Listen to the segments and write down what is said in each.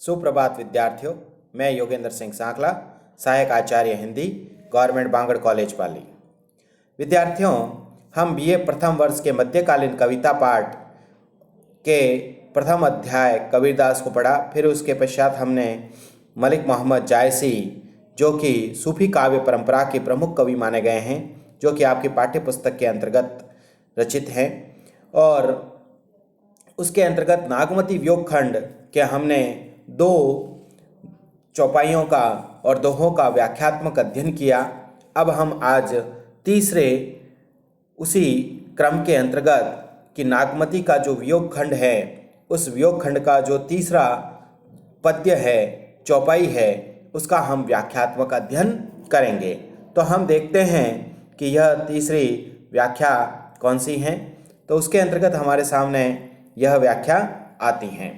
सुप्रभात विद्यार्थियों, मैं योगेंद्र सिंह सांकला, सहायक आचार्य हिंदी, गवर्नमेंट बांगड़ कॉलेज पाली। विद्यार्थियों, हम बीए प्रथम वर्ष के मध्यकालीन कविता पाठ के प्रथम अध्याय कबीरदास को पढ़ा। फिर उसके पश्चात हमने मलिक मोहम्मद जायसी, जो कि सूफी काव्य परंपरा के प्रमुख कवि माने गए हैं, जो कि आपकी पाठ्य पुस्तक के अंतर्गत रचित हैं, और उसके अंतर्गत नागमती वियोग खंड के हमने 2 चौपाइयों का और दोहों का व्याख्यात्मक अध्ययन किया। अब हम आज तीसरे उसी क्रम के अंतर्गत कि नागमती का जो वियोग खंड है, उस वियोग खंड का जो तीसरा पद्य है, चौपाई है, उसका हम व्याख्यात्मक अध्ययन करेंगे। तो हम देखते हैं कि यह तीसरी व्याख्या कौन सी है। तो उसके अंतर्गत हमारे सामने यह व्याख्या आती हैं।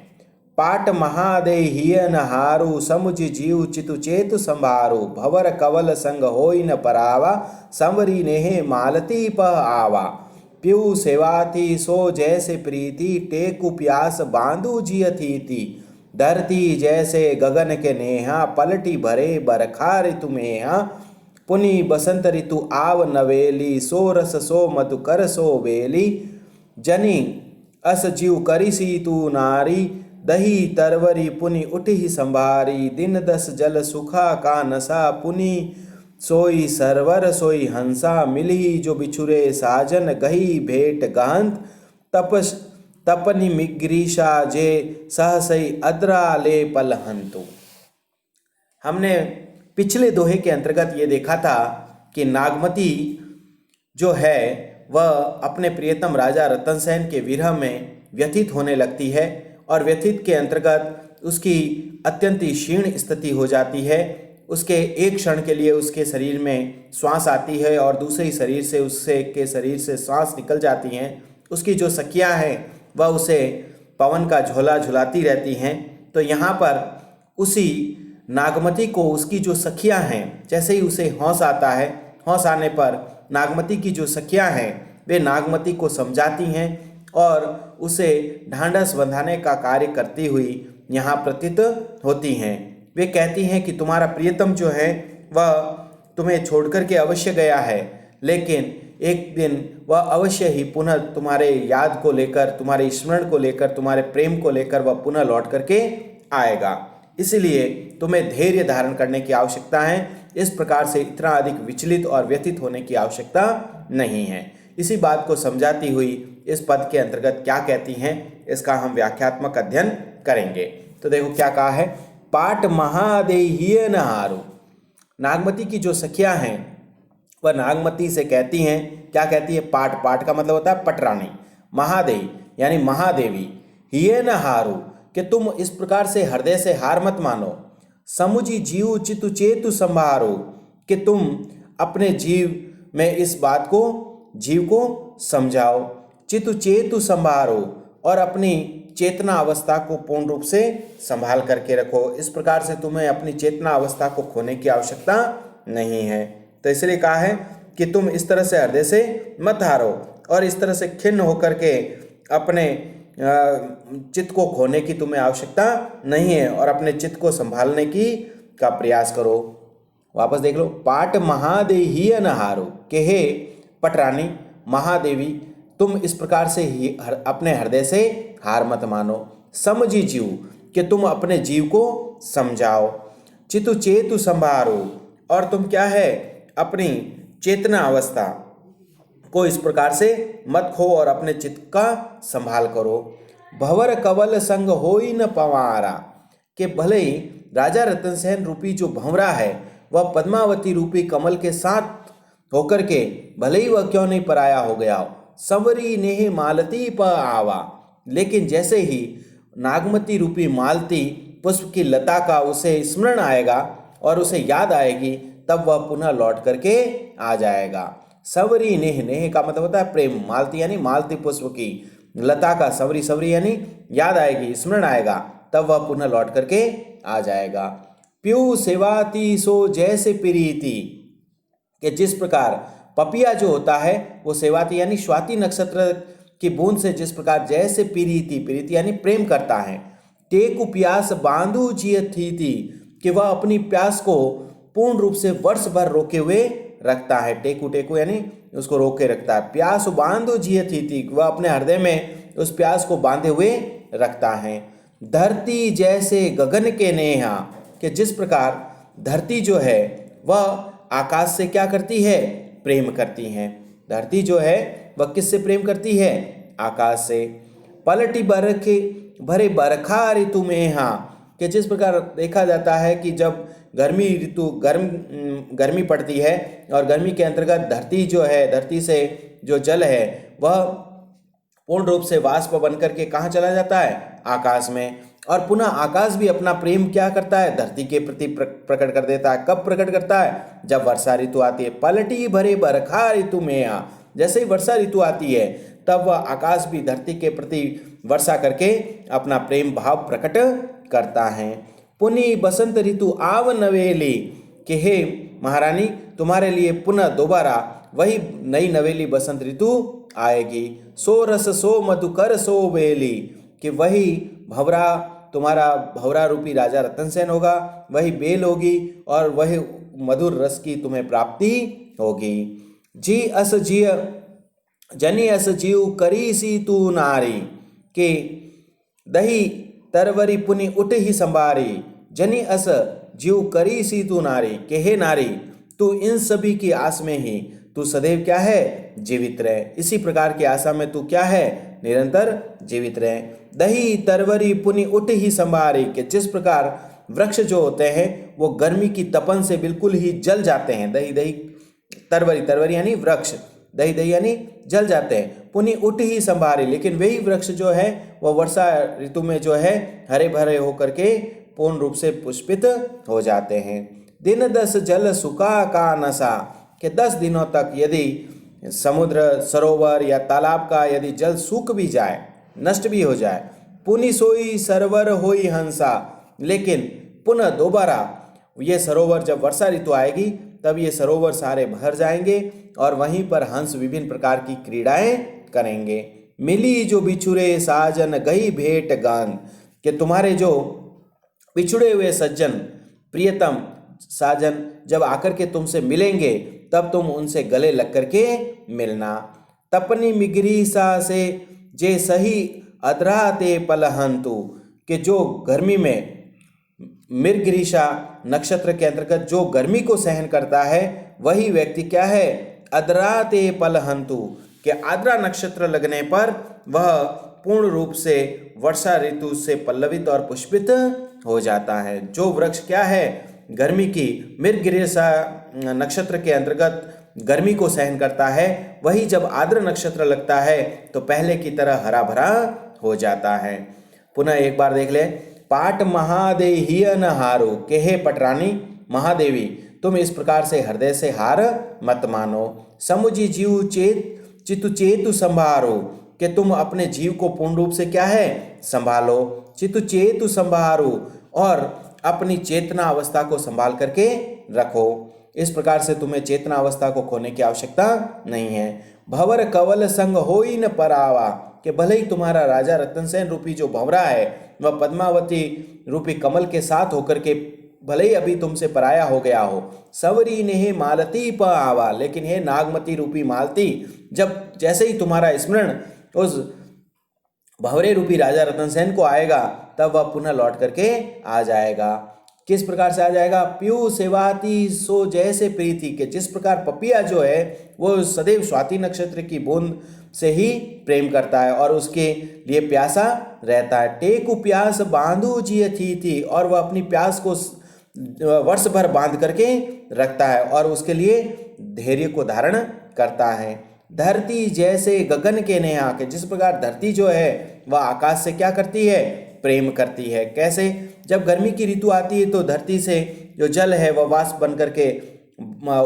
पाट महादेहियन हारु समुझ जीव चितु चेतु संभारु भवर कवल संग होई न परावा संवरी नेहे मालती प आवा प्यू सेवाती सो जैसे प्रीति टेकु प्यास बांधु जियथीति धरती जैसे गगन के नेहा पलटी भरे बरखा ऋतु मेहा पुनि बसंत ऋतु आव नवेली सो रस सो मधु कर सो वेली जनी अस जीव करिसी तू नारी दही तरवरी पुनि उठी संभारी दिन दस जल सुखा का नशा पुनि सोई सरवर सोई हंसा मिली जो बिछुरे साजन गही भेंट गहंत तपस तपनि मिग्रीशा जे सहसई अद्रा ले पलहंतु। हमने पिछले दोहे के अंतर्गत ये देखा था कि नागमती जो है वह अपने प्रियतम राजा रतन सेन के विरह में व्यथित होने लगती है, और व्यथित के अंतर्गत उसकी अत्यंत क्षीण स्थिति हो जाती है। उसके एक क्षण के लिए उसके शरीर में श्वास आती है और दूसरे शरीर से उससे के शरीर से श्वास निकल जाती हैं। उसकी जो सखियाँ हैं वह उसे पवन का झोला झुलाती रहती हैं। तो यहाँ पर उसी नागमती को उसकी जो सखियाँ हैं, जैसे ही उसे होश आता है, होश आने पर नागमती की जो सखियाँ हैं वे नागमती को समझाती हैं और उसे ढांढस बंधाने का कार्य करती हुई यहाँ प्रतीत होती हैं। वे कहती हैं कि तुम्हारा प्रियतम जो है वह तुम्हें छोड़कर के अवश्य गया है, लेकिन एक दिन वह अवश्य ही पुनः तुम्हारे याद को लेकर, तुम्हारे स्मरण को लेकर, तुम्हारे प्रेम को लेकर वह पुनः लौट करके आएगा। इसलिए तुम्हें धैर्य धारण करने की आवश्यकता है। इस प्रकार से इतना अधिक विचलित और व्यथित होने की आवश्यकता नहीं है। इसी बात को समझाती हुई इस पद के अंतर्गत क्या कहती हैं, इसका हम व्याख्यात्मक अध्ययन करेंगे। तो देखो क्या कहा है। पाट महादेहियन हारु, नागमती की जो सखियां हैं वह नागमती से कहती हैं, क्या कहती है। पाट, पाट का मतलब होता है पटरानी। महादेवी यानी महादेवी, हियन हारु कि तुम इस प्रकार से हृदय से हार मत मानो। समुझी जीव चितु चेतु संभारो कि तुम अपने जीव में इस बात को, जीव को समझाओ। चितु चेतु संभारो, और अपनी चेतना अवस्था को पूर्ण रूप से संभाल करके रखो। इस प्रकार से तुम्हें अपनी चेतना अवस्था को खोने की आवश्यकता नहीं है। तो इसलिए कहा है कि तुम इस तरह से हृदय से मत हारो और इस तरह से खिन्न होकर के अपने चित्त को खोने की तुम्हें आवश्यकता नहीं है, और अपने चित्त को संभालने की का प्रयास करो। वापस देख लो। पाट महादेहियन हारो के हे पटरानी महादेवी, तुम इस प्रकार से ही अपने हृदय से हार मत मानो। समझी जीव कि तुम अपने जीव को समझाओ। चितु चेतु संभारो, और तुम क्या है अपनी चेतना अवस्था को इस प्रकार से मत खो और अपने चित्त का संभाल करो। भवर कवल संग होई न पवारा कि भले ही राजा रतन सेन रूपी जो भंवरा है वह पद्मावती रूपी कमल के साथ होकर के भले ही वह क्यों नहीं पराया हो गया हो। संवरी नेह मालती प आवा, लेकिन जैसे ही नागमती रूपी मालती पुष्प की लता का उसे स्मरण आएगा और उसे याद आएगी, तब वह पुनः लौट करके आ जाएगा। सवरी नेह, नेह का मतलब होता है प्रेम। मालती यानी मालती पुष्प की लता का सवरी, सवरी यानी याद आएगी, स्मरण आएगा, तब वह पुनः लौट करके आ जाएगा। प्यू सेवाती सो जैसे प्रीति कि जिस प्रकार पपिया जो होता है वो सेवाती यानी स्वाति नक्षत्र की बूंद से जिस प्रकार जैसे प्रीति, प्रीति यानी प्रेम करता है, टेकु प्यास बांधु जिय थी कि वह अपनी प्यास को पूर्ण रूप से वर्ष भर रोके हुए रखता है। टेकु टेकु यानी उसको रोके रखता है। प्यास बांधु जिय थी, वह अपने हृदय में उस प्यास को बांधे हुए रखता है। धरती जैसे गगन के नेहा, कि जिस प्रकार धरती जो है वह आकाश से क्या करती है, प्रेम करती है। धरती जो है वह किससे प्रेम करती है, आकाश से। पलटी बरखे भरे बरखा ऋतु में, हाँ, कि जिस प्रकार देखा जाता है कि जब गर्मी ऋतु गर्मी पड़ती है और गर्मी के अंतर्गत धरती जो है, धरती से जो जल है वह पूर्ण रूप से वाष्प बनकर के कहाँ चला जाता है, आकाश में। और पुनः आकाश भी अपना प्रेम क्या करता है, धरती के प्रति प्रकट कर देता है। कब प्रकट करता है, जब वर्षा ऋतु आती है। पलटी भरे बरखा ऋतु में, जैसे ही वर्षा ऋतु आती है तब वह आकाश भी धरती के प्रति वर्षा करके अपना प्रेम भाव प्रकट करता है। पुनि बसंत ऋतु आव नवेली, कि हे महारानी तुम्हारे लिए पुनः दोबारा वही नई नवेली बसंत ऋतु आएगी। सो रस सो मधुकर सो बेली, कि वही भंवरा तुम्हारा भंवरा रूपी राजा रतनसेन होगा, वही बेल होगी और वही मधुर रस की तुम्हें प्राप्ति होगी। जी अस जिय जनी अस जीव करी सी तू नारी, के दही तरवरी पुनि उठ ही संभारी। जनी अस जीव करी सी तू नारी, के हे नारी तू इन सभी की आस में ही तू सदैव क्या है, जीवित रहे। इसी प्रकार की आशा में तू क्या है, निरंतर जीवित रहे। दही तरवरी पुनि उठ ही संभारी, के जिस प्रकार वृक्ष जो होते हैं वो गर्मी की तपन से बिल्कुल ही जल जाते हैं। दही दही तरवरी, तरवरी यानी वृक्ष, दही दही यानी जल जाते हैं। पुनि उठ ही संभारी, लेकिन वही वृक्ष जो है वह वर्षा ऋतु में जो है हरे भरे होकर के पूर्ण रूप से पुष्पित हो जाते हैं। दिन 10 जल सुखा का नशा, कि 10 दिनों तक यदि समुद्र सरोवर या तालाब का यदि जल सूख भी जाए, नष्ट भी हो जाए, पुनि सोई सरवर होई हंसा, लेकिन पुनः दोबारा ये सरोवर जब वर्षा ऋतु आएगी तब ये सरोवर सारे भर जाएंगे और वहीं पर हंस विभिन्न प्रकार की क्रीड़ाएं करेंगे। मिली जो बिछुरे साजन गई भेंट गान, कि तुम्हारे जो बिछुड़े हुए सज्जन प्रियतम साजन जब आकर के तुमसे मिलेंगे तब तुम उनसे गले लग करके मिलना। तपनी मिगरी सा से जे सही अधराते पलहंतु, कि जो गर्मी में मृगरीषा नक्षत्र के अंतर्गत जो गर्मी को सहन करता है वही व्यक्ति क्या है, अदराते पलहंतु, कि आद्रा नक्षत्र लगने पर वह पूर्ण रूप से वर्षा ऋतु से पल्लवित और पुष्पित हो जाता है। जो वृक्ष क्या है, गर्मी की मृगरीषा नक्षत्र के अंतर्गत गर्मी को सहन करता है, वही जब आद्र नक्षत्र लगता है तो पहले की तरह हरा भरा हो जाता है। पुनः एक बार देख ले। पाट महादेहिय न हारो, के हे पटरानी महादेवी तुम इस प्रकार से हृदय से हार मत मानो। समुझी जीव चितु चेतु संभारो, कि तुम अपने जीव को पूर्ण रूप से क्या है, संभालो। चितु चेतु संभारो, और अपनी चेतना अवस्था को संभाल करके रखो। इस प्रकार से तुम्हें चेतना अवस्था को खोने की आवश्यकता नहीं है। भंवर कवल संग होई न परावा, कि भले ही तुम्हारा राजा रतनसेन रूपी जो भंवरा है वह पद्मावती रूपी कमल के साथ होकर के भले ही अभी तुमसे पराया हो गया हो। सवरी ने मालती प आवा, लेकिन हे नागमती रूपी मालती जब जैसे ही तुम्हारा स्मरण उस भंवरे रूपी राजा रतनसेन को आएगा तब वह पुनः लौट करके आ जाएगा। किस प्रकार से आ जाएगा, प्यू सेवाती सो जैसे प्रीति, के जिस प्रकार पपिया जो है वो सदैव स्वाति नक्षत्र की बूंद से ही प्रेम करता है और उसके लिए प्यासा रहता है। टेकु प्यास बांधू जिय थी, और वह अपनी प्यास को वर्ष भर बांध करके रखता है और उसके लिए धैर्य को धारण करता है। धरती जैसे गगन के नेहा, के जिस प्रकार धरती जो है वह आकाश से क्या करती है, प्रेम करती है। कैसे, जब गर्मी की ऋतु आती है तो धरती से जो जल है वह वाष्प बन करके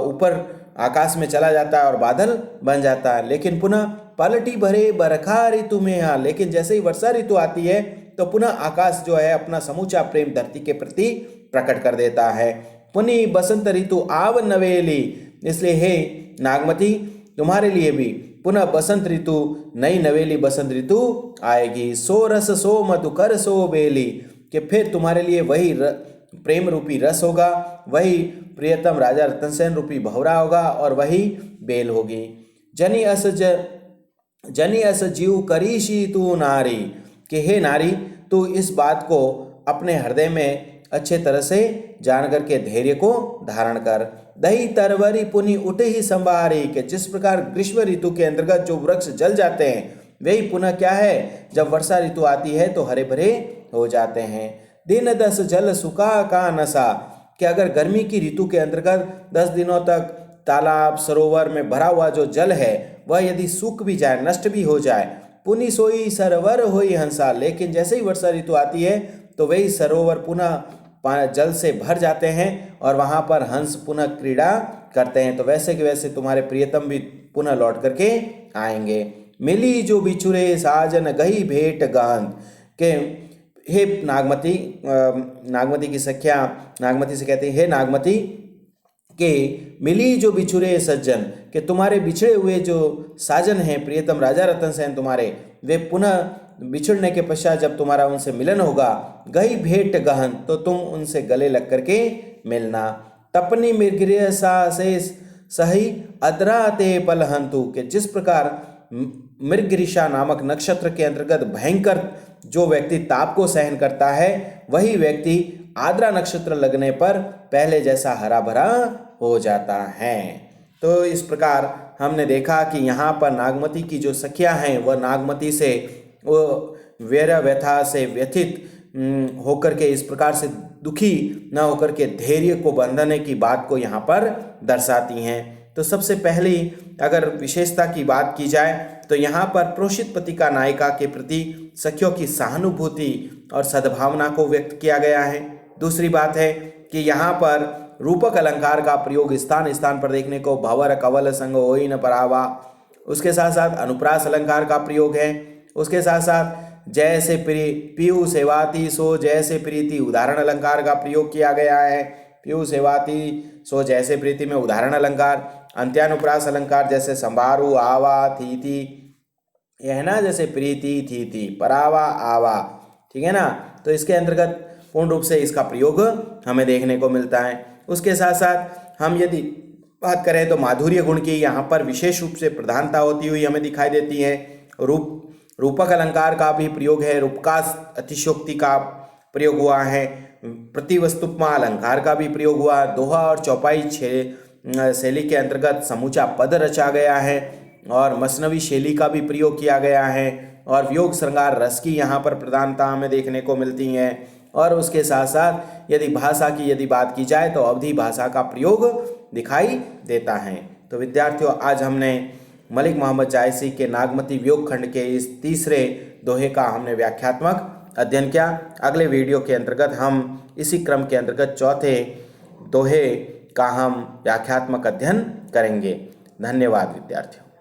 ऊपर आकाश में चला जाता है और बादल बन जाता है। लेकिन पुनः पलटी भरे बरखा ऋतु में, हाँ, लेकिन जैसे ही वर्षा ऋतु आती है तो पुनः आकाश जो है अपना समूचा प्रेम धरती के प्रति प्रकट कर देता है। पुनि बसंत ऋतु आव नवेली, इसलिए हे नागमती तुम्हारे लिए भी पुनः बसंत ऋतु नई नवेली बसंत ऋतु आएगी। सो रस सो मधुकर सो बेली, कि फिर तुम्हारे लिए वही प्रेम रूपी रस होगा, वही प्रियतम राजा रतनसेन रूपी भंवरा होगा और वही बेल होगी। जनी अस जीव करीशी तू नारी, कि हे नारी तू इस बात को अपने हृदय में अच्छे तरह से जान करके धैर्य को धारण कर। दही तरवरी पुनि उठे ही संभारी, कि जिस प्रकार ग्रीष्म ऋतु के अंतर्गत जो वृक्ष जल जाते हैं वही पुनः क्या है, जब वर्षा ऋतु आती है तो हरे भरे हो जाते हैं। दिन 10 जल सुखा का नशा, कि अगर गर्मी की ऋतु के अंतर्गत 10 दिनों तक तालाब सरोवर में भरा हुआ जो जल है वह यदि सूख भी जाए, नष्ट भी हो जाए, पुनि सोई सरोवर होई हंसा, लेकिन जैसे ही वर्षा ऋतु आती है तो वही सरोवर पुनः जल से भर जाते हैं और वहाँ पर हंस पुनः क्रीड़ा करते हैं। तो वैसे के वैसे तुम्हारे प्रियतम भी पुनः लौट करके आएंगे। मिली जो बिछुरे साजन गही भेंट गांध, के हे नागमती, नागमती की सख्या नागमती से कहती है, हे नागमती के मिली जो बिछुरे सज्जन, के तुम्हारे बिछड़े हुए जो साजन हैं प्रियतम राजा रतनसेन तुम्हारे, वे पुनः बिछड़ने के पश्चात जब तुम्हारा उनसे मिलन होगा, गई भेंट गहन, तो तुम उनसे गले लग करके मिलना। तपनी मृगृह सा से सही अदरा ते पलहंतु, के जिस प्रकार मृगऋषा नामक नक्षत्र के अंतर्गत भयंकर जो व्यक्ति ताप को सहन करता है, वही व्यक्ति आद्रा नक्षत्र लगने पर पहले जैसा हरा भरा हो जाता है। तो इस प्रकार हमने देखा कि यहाँ पर नागमती की जो सखियाँ हैं वह नागमती से वो वैर व्यथा से व्यथित होकर के इस प्रकार से दुखी न होकर के धैर्य को बंधने की बात को यहाँ पर दर्शाती हैं। तो सबसे पहली अगर विशेषता की बात की जाए तो यहाँ पर प्रोषित पतिका नायिका के प्रति सखियों की सहानुभूति और सद्भावना को व्यक्त किया गया है। दूसरी बात है कि यहाँ पर रूपक अलंकार का प्रयोग स्थान स्थान पर देखने को भंवर कवल संग होई न परावा, उसके साथ साथ अनुप्रास अलंकार का प्रयोग है। उसके साथ साथ जैसे पीयू सेवाती सो जैसे प्रीति उदाहरण अलंकार का प्रयोग किया गया है। पीयू सेवाती सो जैसे प्रीति में उदाहरण अलंकार, अंत्यानुप्रास अलंकार जैसे संभारू आवा थी, यह है ना, जैसे प्रीति थी परावा आवा, ठीक है ना। तो इसके अंतर्गत पूर्ण रूप से इसका प्रयोग हमें देखने को मिलता है। उसके साथ साथ हम यदि बात करें तो माधुर्य गुण की यहाँ पर विशेष रूप से प्रधानता होती हुई हमें दिखाई देती है। रूपक अलंकार का भी प्रयोग है, रूपकास अतिशोक्ति का प्रयोग हुआ है, प्रतिवस्तुपमा अलंकार का भी प्रयोग हुआ, दोहा और चौपाई शैली के अंतर्गत समूचा पद रचा गया है और मसनवी शैली का भी प्रयोग किया गया है और वियोग श्रृंगार रस की यहाँ पर प्रधानता हमें देखने को मिलती है। और उसके साथ साथ यदि भाषा की यदि बात की जाए तो अवधी भाषा का प्रयोग दिखाई देता है। तो विद्यार्थियों, आज हमने मलिक मोहम्मद जायसी के नागमती वियोग खंड के इस तीसरे दोहे का हमने व्याख्यात्मक अध्ययन किया। अगले वीडियो के अंतर्गत हम इसी क्रम के अंतर्गत चौथे दोहे का हम व्याख्यात्मक अध्ययन करेंगे। धन्यवाद विद्यार्थियों।